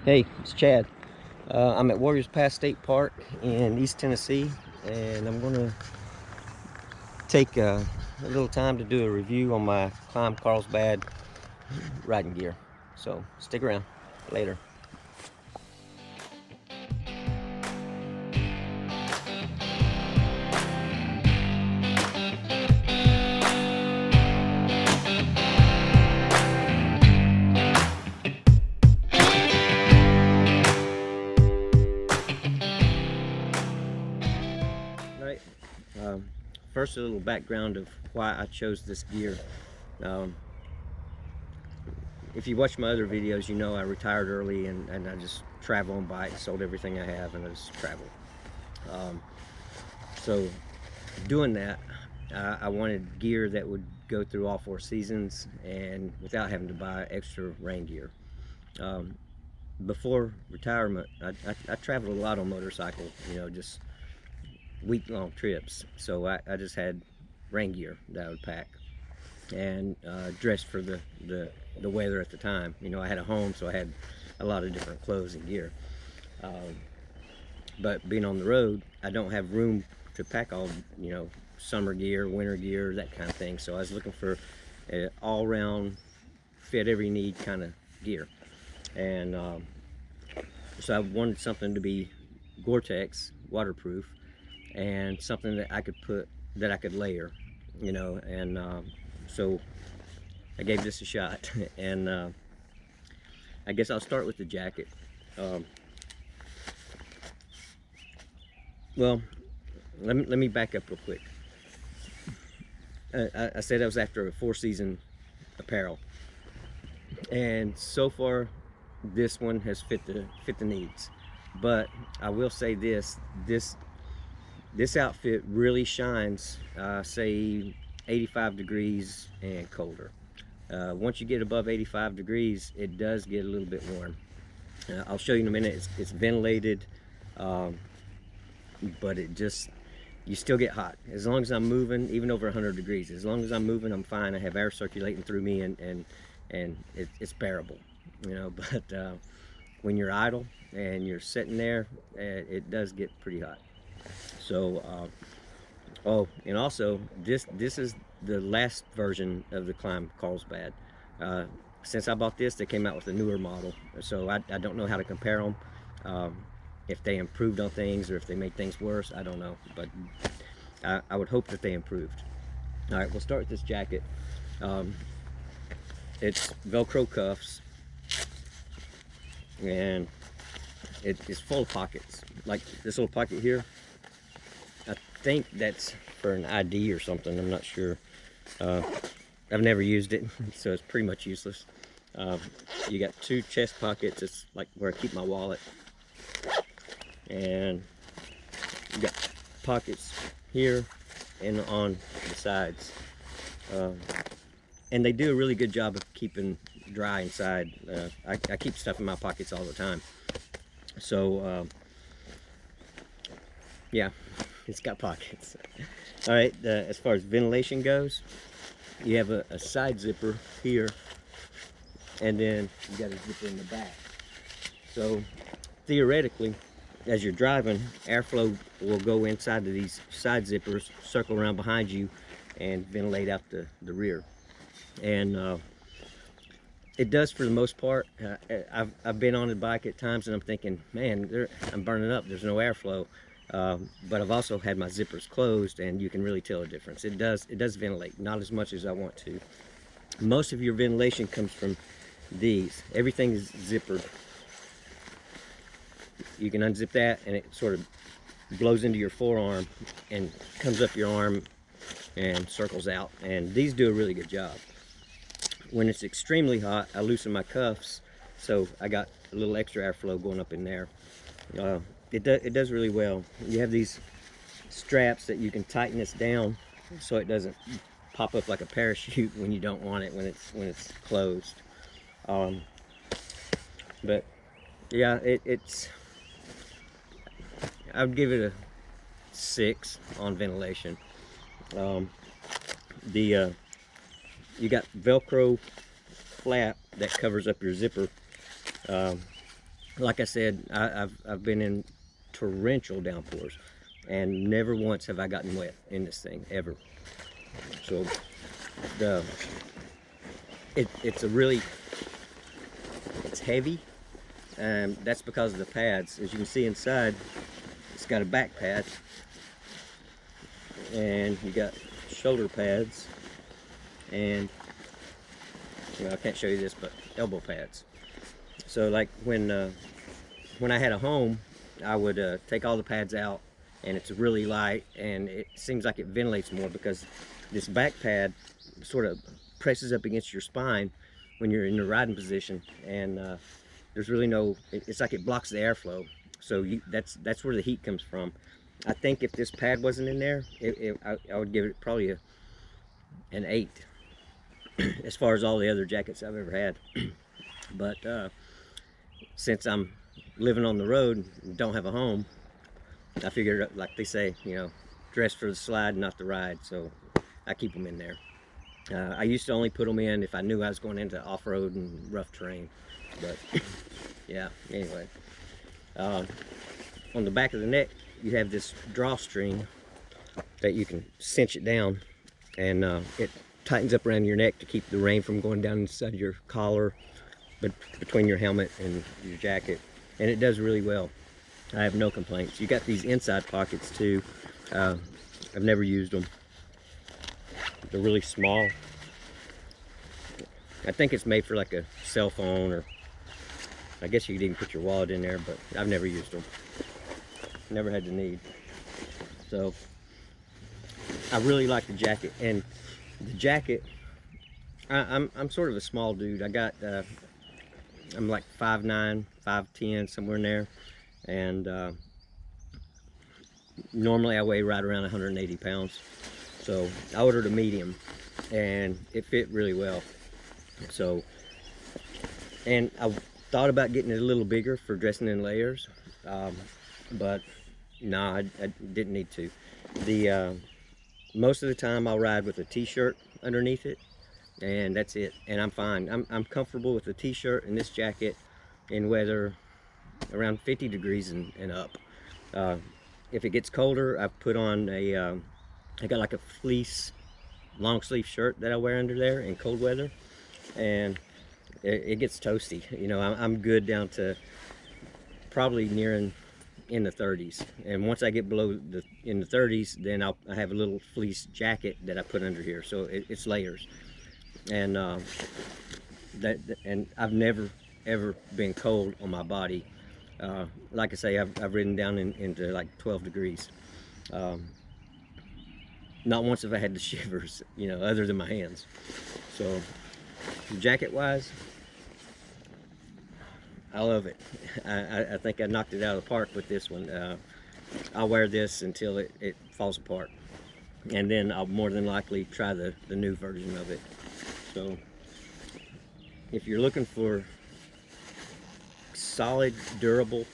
Hey, it's Chad. I'm at Warriors Pass State Park in East Tennessee, and I'm going to take a little time to do a review on my Klim Carlsbad riding gear. So stick around. Later. All right. Um, First, a little background of why I chose this gear. Um, if you watch my other videos, you know I retired early and I just travel on bike, sold everything I have, and I just travel. Um, so doing that, I wanted gear that would go through all 4 seasons and without having to buy extra rain gear. Um, Before retirement, I traveled a lot on motorcycle, just week-long trips. So I just had rain gear that I would pack and dress for the weather at the time. I had a home, so I had a lot of different clothes and gear. Um, but being on the road, I don't have room to pack all, summer gear, winter gear, that kind of thing. So I was looking for an all-round, fit every need kind of gear. And so I wanted something to be Gore-Tex, waterproof, and something that I could layer, and so I gave this a shot. And I guess I'll start with the jacket. Um, well, let me back up real quick. I said I was after a 4-season apparel, and so far this one has fit the needs. But I will say this outfit really shines, say 85 degrees and colder. Once you get above 85 degrees, it does get a little bit warm. I'll show you in a minute. It's ventilated, but you still get hot as long as I'm moving, even over 100 degrees. As long as I'm moving, I'm fine. I have air circulating through me, and it's bearable, But when you're idle and you're sitting there, it does get pretty hot. So, oh, and also this is the last version of the Klim Carlsbad. Since I bought this, they came out with a newer model, so I don't know how to compare them. If they improved on things or if they made things worse, I don't know, but I would hope that they improved. All right, we'll start with this jacket. It's Velcro cuffs, and it's full of pockets. Like this little pocket here, I think that's for an ID or something. I'm not sure. I've never used it, so it's pretty much useless. You got 2 chest pockets. It's like where I keep my wallet. And you got pockets here and on the sides. And they do a really good job of keeping dry inside. I keep stuff in my pockets all the time. So, yeah, it's got pockets. All right, as far as ventilation goes, you have a side zipper here, and then you got a zipper in the back. So theoretically, as you're driving, airflow will go inside of these side zippers, circle around behind you, and ventilate out the rear. And it does for the most part. I've been on the bike at times and I'm thinking, man, I'm burning up. There's no airflow. But I've also had my zippers closed, and you can really tell a difference. It does ventilate, not as much as I want to. Most of your ventilation comes from these. Everything is zippered. You can unzip that and it sort of blows into your forearm and comes up your arm and circles out, and these do a really good job. When it's extremely hot, I loosen my cuffs, so I got a little extra airflow going up in there. It does really well. You have these straps that you can tighten this down so it doesn't pop up like a parachute when you don't want it, when it's closed. But yeah, it's I would give it a 6 on ventilation. You got Velcro flap that covers up your zipper. like I said, I've been in torrential downpours, and never once have I gotten wet in this thing, ever. So the it's a really, it's heavy, and that's because of the pads. As you can see inside, it's got a back pad, and you got shoulder pads, and well, I can't show you this, but elbow pads. So like when I had a home, I would take all the pads out, and it's really light, and it seems like it ventilates more because this back pad sort of presses up against your spine when you're in the riding position, and there's really no, it's like it blocks the airflow. So that's where the heat comes from. I think if this pad wasn't in there, I would give it probably an 8 as far as all the other jackets I've ever had. But since I'm living on the road and don't have a home, I figured, like they say, you know, dress for the slide, not the ride. So I keep them in there. I used to only put them in if I knew I was going into off-road and rough terrain. But yeah, anyway. On the back of the neck, you have this drawstring that you can cinch it down, and it tightens up around your neck to keep the rain from going down inside your collar, but between your helmet and your jacket, and it does really well. I have no complaints. You got these inside pockets too. I've never used them. They're really small. I think it's made for like a cell phone, or I guess you could even put your wallet in there, but I've never used them. Never had the need. So I really like the jacket, and the jacket, I'm sort of a small dude. I'm like 5'9", 5'10", somewhere in there, and normally I weigh right around 180 pounds. So I ordered a medium, and it fit really well. So, and I thought about getting it a little bigger for dressing in layers, but no, I didn't need to. Most of the time I'll ride with a t-shirt underneath it, and that's it, and I'm fine. I'm comfortable with the t-shirt and this jacket in weather around 50 degrees and up. If it gets colder, I've put on I got like a fleece long sleeve shirt that I wear under there in cold weather, and it gets toasty. You know, I'm good down to probably nearing in the 30s, and once I get below in the 30s, then I have a little fleece jacket that I put under here, so it's layers. And and I've never ever been cold on my body. Like I say, I've ridden down into like 12 degrees. Not once have I had the shivers, you know, other than my hands. So jacket wise, I love it. I think I knocked it out of the park with this one. I'll wear this until it falls apart, and then I'll more than likely try the new version of it. So if you're looking for solid, durable,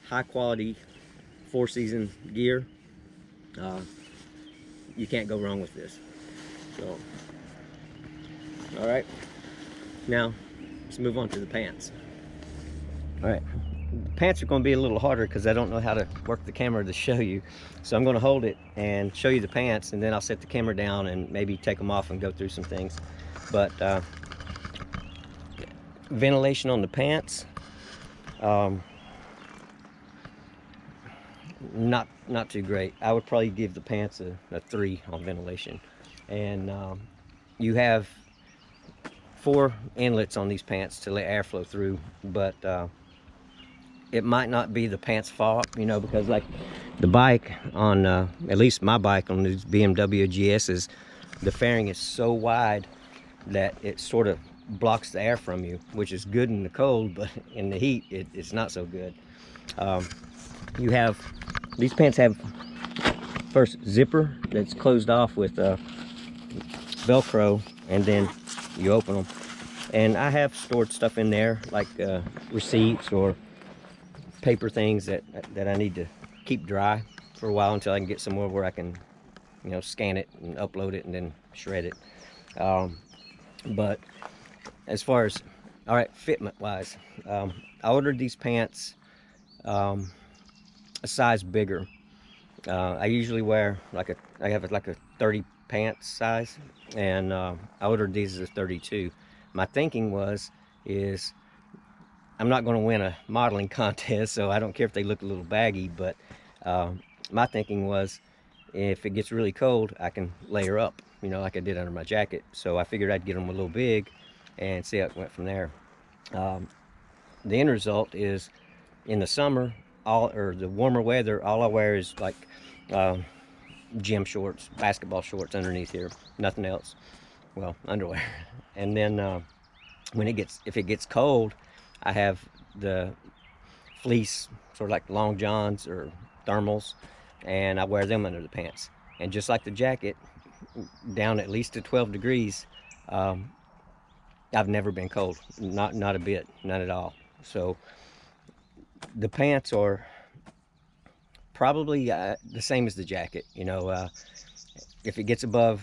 high quality 4-season gear, you can't go wrong with this. So all right, now let's move on to the pants. All right, the pants are going to be a little harder because I don't know how to work the camera to show you. So I'm going to hold it and show you the pants, and then I'll set the camera down and maybe take them off and go through some things. But ventilation on the pants, not too great. I would probably give the pants a 3 on ventilation. And you have 4 inlets on these pants to let airflow through, but it might not be the pants' fault, you know, because like the bike on, at least my bike on these BMW GSs, the fairing is so wide that it sort of blocks the air from you, which is good in the cold, but in the heat, it's not so good. You have, these pants have first zipper that's closed off with Velcro, and then you open them. And I have stored stuff in there, like receipts or paper things that I need to keep dry for a while until I can get somewhere where I can, you know, scan it and upload it and then shred it. But as far as All right, fitment wise, I ordered these pants a size bigger. I usually wear I have like a 30 pants size, and I ordered these as a 32. My thinking is I'm not going to win a modeling contest, so I don't care if they look a little baggy, but my thinking was if it gets really cold, I can layer up, you know, like I did under my jacket. So I figured I'd get them a little big and see how it went from there. The end result is in the summer, or the warmer weather, all I wear is like gym shorts, basketball shorts underneath here, nothing else. Well, underwear. And then if it gets cold, I have the fleece, sort of like long johns or thermals, and I wear them under the pants. And just like the jacket, down at least to 12 degrees, I've never been cold, not a bit, none at all. So the pants are probably the same as the jacket. You know, if it gets above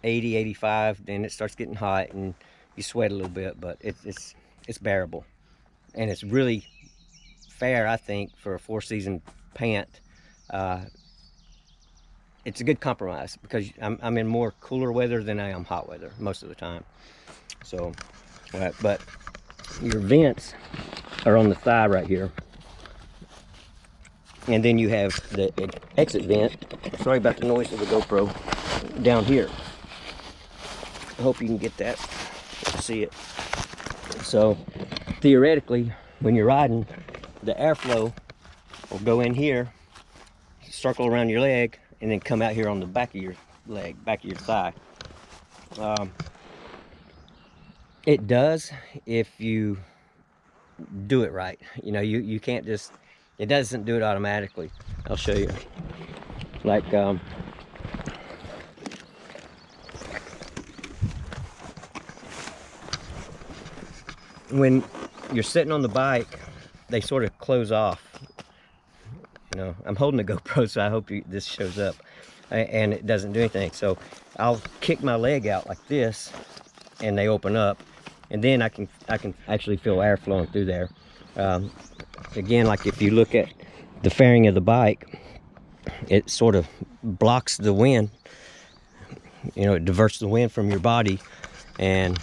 80, 85, then it starts getting hot and you sweat a little bit, but it's bearable. And it's really fair, I think, for a 4-season pant. It's a good compromise because I'm in more cooler weather than I am hot weather most of the time. So, but your vents are on the thigh right here. And then you have the exit vent, sorry about the noise of the GoPro, down here. I hope you can get that, see it. So theoretically, when you're riding, the airflow will go in here, circle around your leg, and then come out here on the back of your leg, back of your thigh. It does if you do it right. You know, you can't just, it doesn't do it automatically. I'll show you. Like, when you're sitting on the bike, they sort of close off. You know, I'm holding the GoPro, so I hope this shows up, and it doesn't do anything. So I'll kick my leg out like this, and they open up, and then I can actually feel air flowing through there. Again, like if you look at the fairing of the bike, it sort of blocks the wind. You know, it diverts the wind from your body, and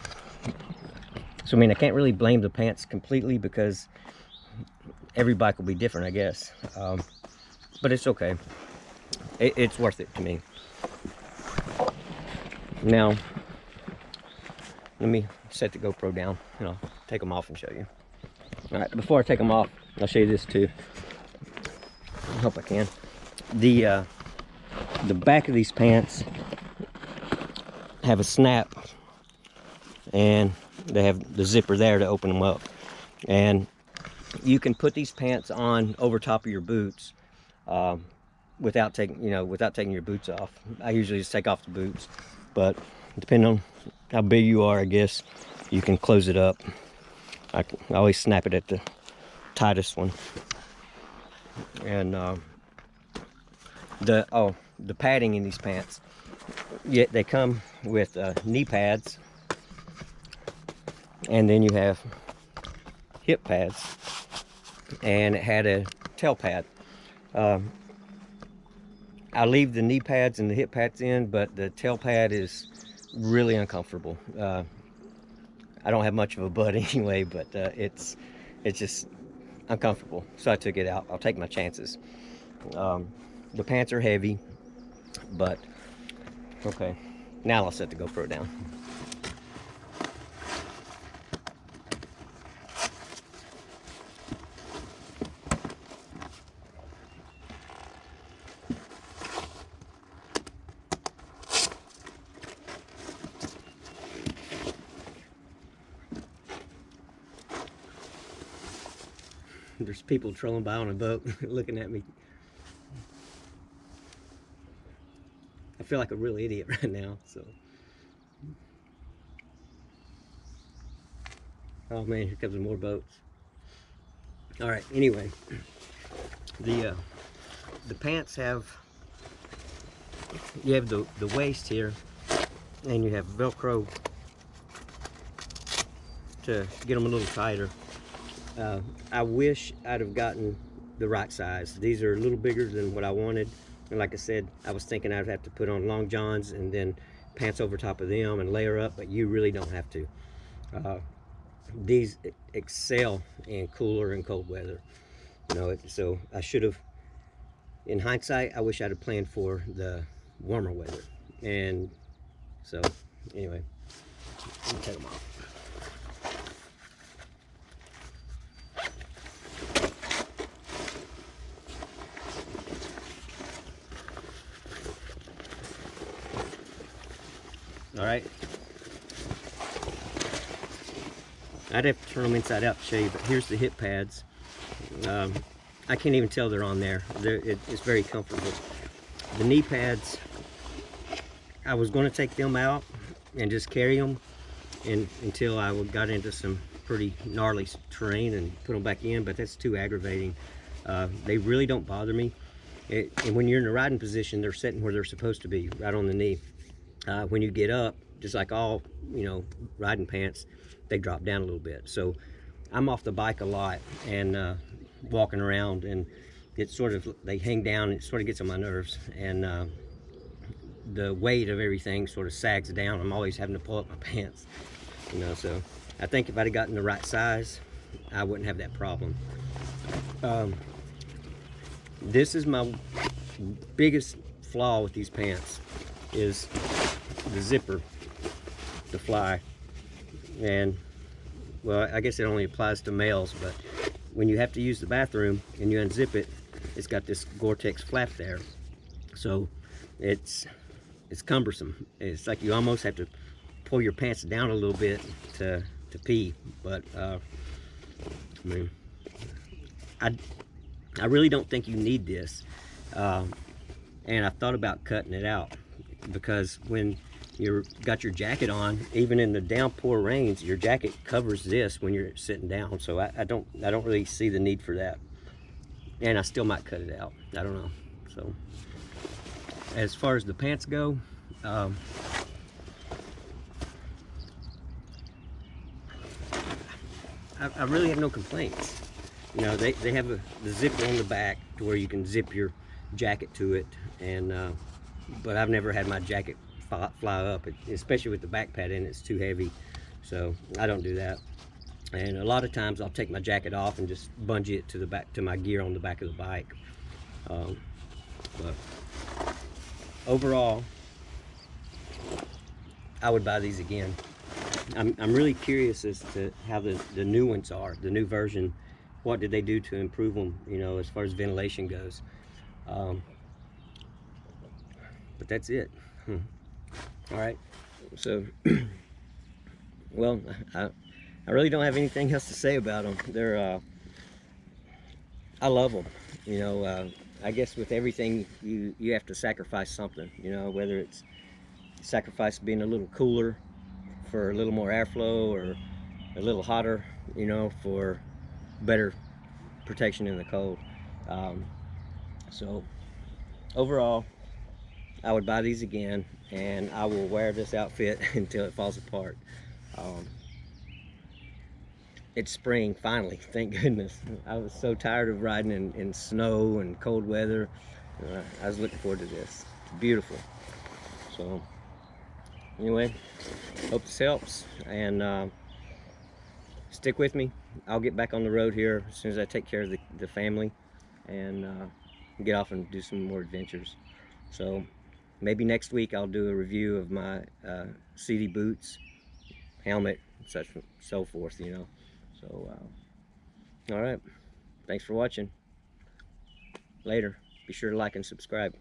so I mean, I can't really blame the pants completely because every bike will be different, I guess. But it's okay. It's worth it to me. Now, let me set the GoPro down and I'll take them off and show you. All right, before I take them off, I'll show you this too. I hope I can. The back of these pants have a snap, and they have the zipper there to open them up. And you can put these pants on over top of your boots without taking your boots off. I usually just take off the boots, but depending on how big you are, I guess you can close it up. I always snap it at the tightest one. And the padding in these pants, yeah, they come with knee pads, and then you have hip pads, and it had a tail pad. I leave the knee pads and the hip pads in, but the tail pad is really uncomfortable. I don't have much of a butt anyway, but it's just uncomfortable, so I took it out. I'll take my chances. The pants are heavy, but okay. Now I'll set the GoPro down. There's people trolling by on a boat looking at me. I feel like a real idiot right now, so. Oh man, here comes more boats. All right, anyway, the pants have, you have the waist here, and you have Velcro to get them a little tighter. I wish I'd have gotten the right size. These are a little bigger than what I wanted, and like I said, I was thinking I'd have to put on long johns and then pants over top of them and layer up, but you really don't have to. These excel in cooler and cold weather, you know. So I should have, in hindsight, I wish I'd have planned for the warmer weather. And so anyway, let me take them off. All right, I'd have to turn them inside out to show you, but here's the hip pads. I can't even tell they're on there. It's very comfortable. The knee pads, I was going to take them out and just carry them until I got into some pretty gnarly terrain and put them back in, but that's too aggravating. They really don't bother me. And when you're in a riding position, they're sitting where they're supposed to be, right on the knee. When you get up, just like all, you know, riding pants, they drop down a little bit. So I'm off the bike a lot and walking around, and it's sort of, they hang down, and it sort of gets on my nerves, and the weight of everything sort of sags down. I'm always having to pull up my pants, you know. So I think if I'd have gotten the right size, I wouldn't have that problem. This is my biggest flaw with these pants, is the zipper, the fly. And well, I guess it only applies to males, but when you have to use the bathroom and you unzip it, it's got this Gore-Tex flap there, so it's cumbersome. It's like you almost have to pull your pants down a little bit to pee. But I mean, I really don't think you need this, and I thought about cutting it out, because when you've got your jacket on, even in the downpour rains, your jacket covers this when you're sitting down. So I don't really see the need for that, and I still might cut it out. I don't know. So as far as the pants go, I really have no complaints. You know, they have the zipper on the back to where you can zip your jacket to it, and but I've never had my jacket fly up, especially with the back pad in. It's too heavy, so I don't do that. And a lot of times I'll take my jacket off and just bungee it to the back, to my gear on the back of the bike. But overall, I would buy these again. I'm really curious as to how the new ones are, the new version. What did they do to improve them, you know, as far as ventilation goes? But that's it. All right, so well, I really don't have anything else to say about them. They're I love them, you know. I guess with everything, you have to sacrifice something, you know, whether it's sacrifice being a little cooler for a little more airflow, or a little hotter, you know, for better protection in the cold. So overall, I would buy these again, and I will wear this outfit until it falls apart. It's spring finally, thank goodness. I was so tired of riding in snow and cold weather. I was looking forward to this. It's beautiful. So anyway, hope this helps, and stick with me. I'll get back on the road here as soon as I take care of the family, and get off and do some more adventures. So maybe next week I'll do a review of my CD boots, helmet, such so forth, you know. So all right, thanks for watching. Later. Be sure to like and subscribe.